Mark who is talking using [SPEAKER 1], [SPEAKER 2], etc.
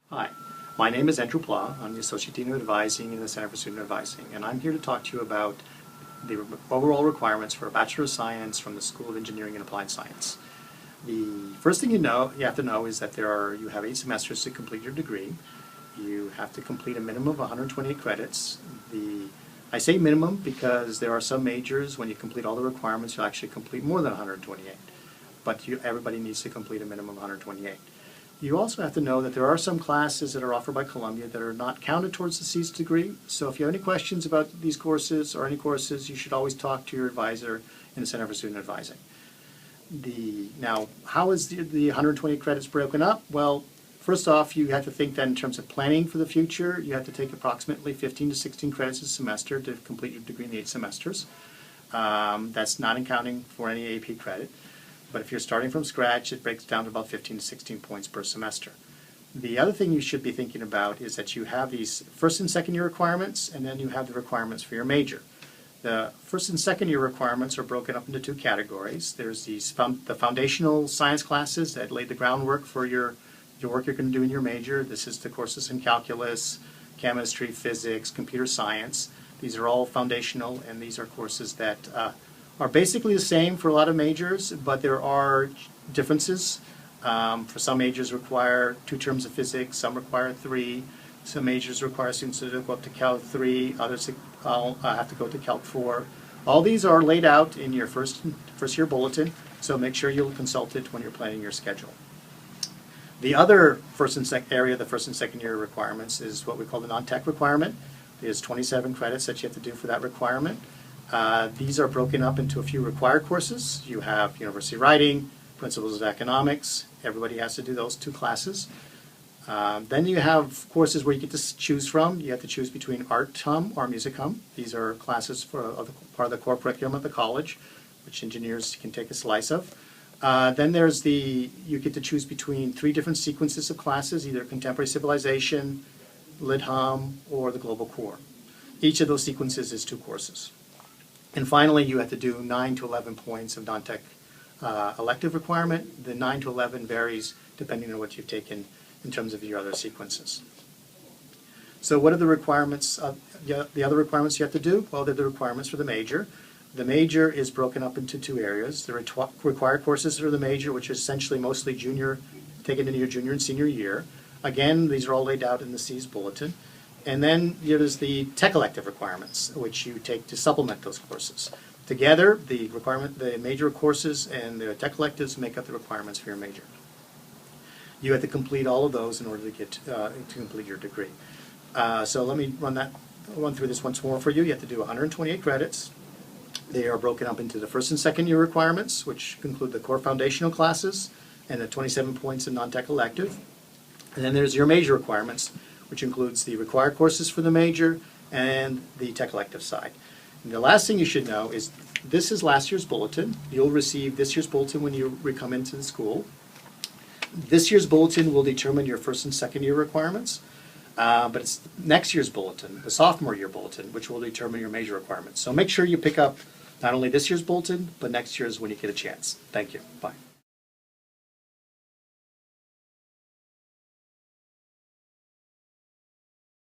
[SPEAKER 1] Hi, my name is Andrew Pla. I'm the Associate Dean of Advising in the Center for Student Advising, and I'm here to talk to you about the overall requirements for a Bachelor of Science from the School of Engineering and Applied Science. The first thing you have to know is that you have 8 semesters to complete your degree. You have to complete a minimum of 128 credits. I say minimum because there are some majors, when you complete all the requirements, you'll actually complete more than 128. But everybody needs to complete a minimum of 128. You also have to know that there are some classes that are offered by Columbia that are not counted towards the CSA degree. So if you have any questions about these courses or any courses, you should always talk to your advisor in the Center for Student Advising. Now, how is the 120 credits broken up? Well, first off, you have to think that in terms of planning for the future, you have to take approximately 15 to 16 credits a semester to complete your degree in the 8 semesters. That's not accounting for any AP credit. But if you're starting from scratch, it breaks down to about 15 to 16 points per semester. The other thing you should be thinking about is that you have these first and second year requirements, and then you have the requirements for your major. The first and second year requirements are broken up into 2 categories. There's the foundational science classes that lay the groundwork for your work you're going to do in your major. This is the courses in calculus, chemistry, physics, computer science. These are all foundational, and these are courses that are basically the same for a lot of majors, but there are differences. For some majors require 2 terms of physics, some require 3. Some majors require students to go up to Calc 3, others have to go to Calc 4. All these are laid out in your first year bulletin, so make sure you'll consult it when you're planning your schedule. The other first and second year requirements is what we call the non-tech requirement. There's 27 credits that you have to do for that requirement. These are broken up into a few required courses. You have University Writing, Principles of Economics. Everybody has to do those 2 classes. Then you have courses where you get to choose from. You have to choose between Art Hum or Music Hum. These are classes for part of the core curriculum at the college, which engineers can take a slice of. Then you get to choose between 3 different sequences of classes, either Contemporary Civilization, Lit Hum, or the Global Core. Each of those sequences is 2 courses. And finally, you have to do 9 to 11 points of non-tech elective requirement. The 9 to 11 varies depending on what you've taken in terms of your other sequences. So what are the requirements? The other requirements you have to do? Well, they're the requirements for the major. The major is broken up into 2 areas. The required courses for the major, which is essentially mostly taken in your junior and senior year. Again, these are all laid out in the C's bulletin. And then there's the tech elective requirements, which you take to supplement those courses. Together, the major courses and the tech electives make up the requirements for your major. You have to complete all of those in order to complete your degree. So let me run through this once more for you. You have to do 128 credits. They are broken up into the first and second year requirements, which include the core foundational classes and the 27 points in non-tech elective. And then there's your major requirements, which includes the required courses for the major and the tech elective side. And the last thing you should know is this is last year's bulletin. You'll receive this year's bulletin when you come into the school. This year's bulletin will determine your first and second year requirements, but it's next year's bulletin, the sophomore year bulletin, which will determine your major requirements. So make sure you pick up not only this year's bulletin, but next year's when you get a chance. Thank you. Bye.